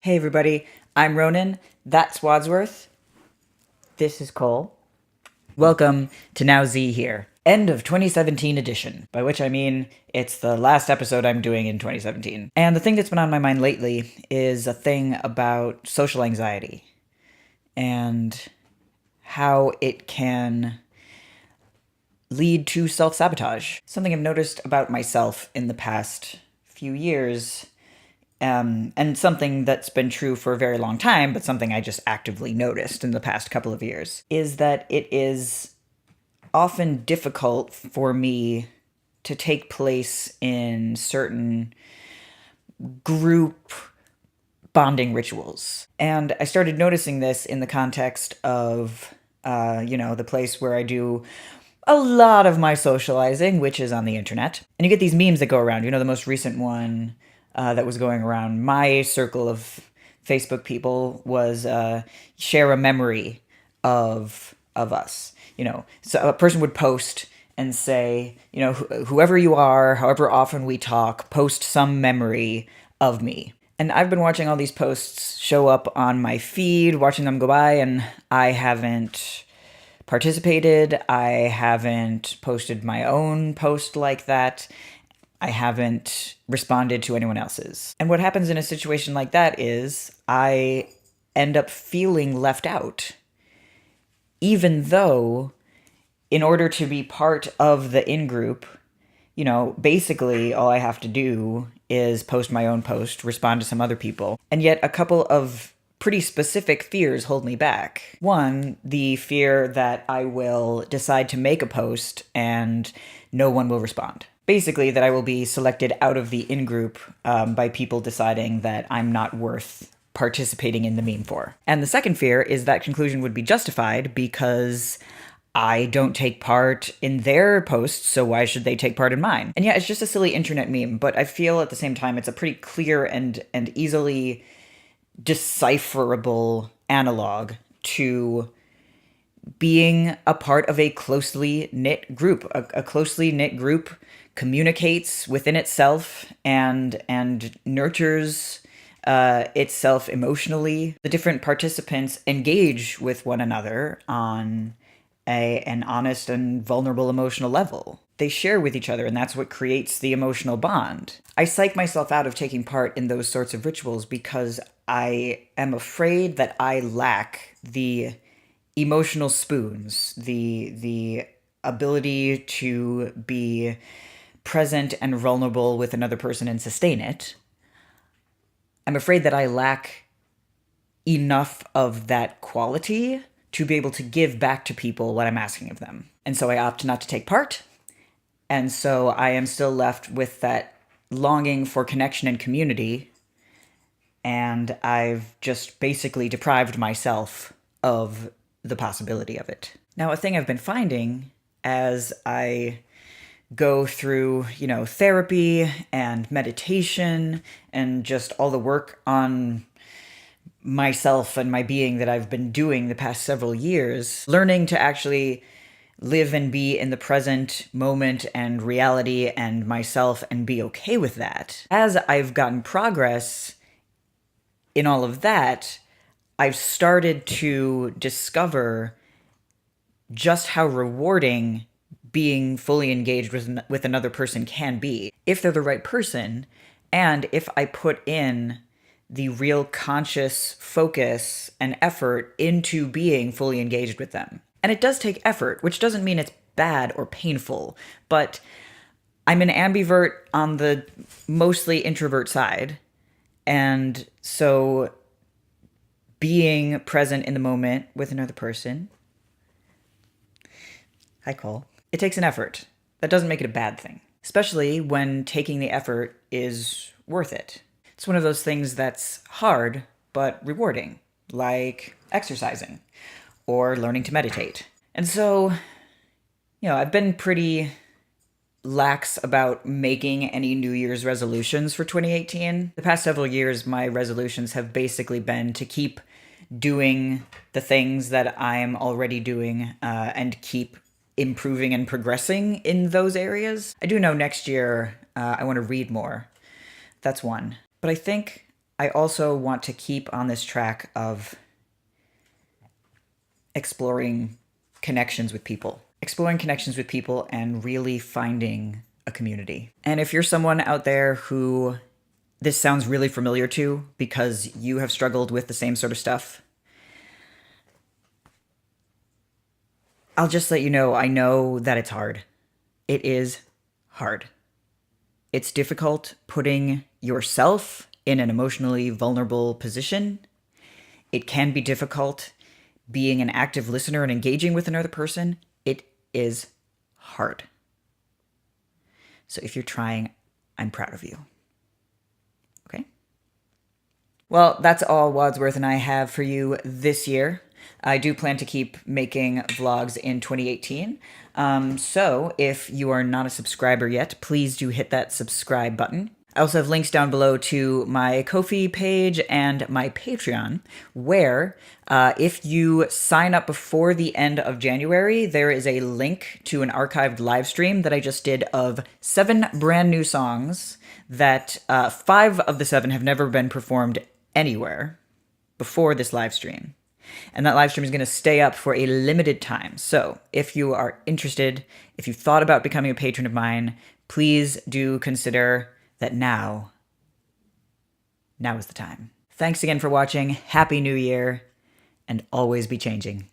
Hey everybody, I'm Ronan, that's Wadsworth, this is Cole. Welcome to Now Z here. End of 2017 edition, by which I mean it's the last episode I'm doing in 2017. And the thing that's been on my mind lately is a thing about social anxiety and how it can lead to self-sabotage. Something I've noticed about myself in the past few years, and something that's been true for a very long time, but something I just actively noticed in the past couple of years, is that it is often difficult for me to take place in certain group bonding rituals. And I started noticing this in the context of, the place where I do a lot of my socializing, which is on the internet. And you get these memes that go around. The most recent one that was going around my circle of Facebook people was share a memory of us. So a person would post and say, whoever you are, however often we talk, post some memory of me. And I've been watching all these posts show up on my feed, watching them go by, and I haven't participated. I haven't posted my own post like that. I haven't responded to anyone else's. And what happens in a situation like that is I end up feeling left out, even though in order to be part of the in-group, basically all I have to do is post my own post, respond to some other people. And yet a couple of pretty specific fears hold me back. One, the fear that I will decide to make a post and no one will respond. Basically, that I will be selected out of the in-group by people deciding that I'm not worth participating in the meme for. And the second fear is that conclusion would be justified because I don't take part in their posts, so why should they take part in mine? And yeah, it's just a silly internet meme, but I feel at the same time it's a pretty clear and easily decipherable analog to being a part of a closely knit group. A closely knit group communicates within itself and nurtures itself emotionally. The different participants engage with one another on an honest and vulnerable emotional level. They share with each other, and that's what creates the emotional bond. I psych myself out of taking part in those sorts of rituals because I am afraid that I lack the emotional spoons, the ability to be present and vulnerable with another person and sustain it. I'm afraid that I lack enough of that quality to be able to give back to people what I'm asking of them. And so I opt not to take part. And so I am still left with that longing for connection and community. And I've just basically deprived myself of the possibility of it. Now, a thing I've been finding as I go through, therapy and meditation and just all the work on myself and my being that I've been doing the past several years, learning to actually live and be in the present moment and reality and myself and be okay with that. As I've gotten progress in all of that, I've started to discover just how rewarding being fully engaged with another person can be, if they're the right person, and if I put in the real conscious focus and effort into being fully engaged with them. And it does take effort, which doesn't mean it's bad or painful, but I'm an ambivert on the mostly introvert side, and so being present in the moment with another person, hi Cole, it takes an effort. That doesn't make it a bad thing, especially when taking the effort is worth it. It's one of those things that's hard, but rewarding, like exercising or learning to meditate. And so, I've been pretty lax about making any New Year's resolutions for 2018. The past several years, my resolutions have basically been to keep doing the things that I'm already doing and keep improving and progressing in those areas. I do know next year I want to read more. That's one. But I think I also want to keep on this track of exploring connections with people. Exploring connections with people and really finding a community. And if you're someone out there who this sounds really familiar to because you have struggled with the same sort of stuff, I'll just let you know, I know that it's hard. It is hard. It's difficult putting yourself in an emotionally vulnerable position. It can be difficult being an active listener and engaging with another person. It is hard. So if you're trying, I'm proud of you. Okay? Well, that's all Wadsworth and I have for you this year. I do plan to keep making vlogs in 2018. So if you are not a subscriber yet, please do hit that subscribe button. I also have links down below to my Ko-fi page and my Patreon, where if you sign up before the end of January, there is a link to an archived live stream that I just did of 7 brand new songs that 5 of the 7 have never been performed anywhere before this live stream. And that live stream is going to stay up for a limited time. So if you are interested, if you thought about becoming a patron of mine, please do consider that now is the time. Thanks again for watching. Happy New Year, and always be changing.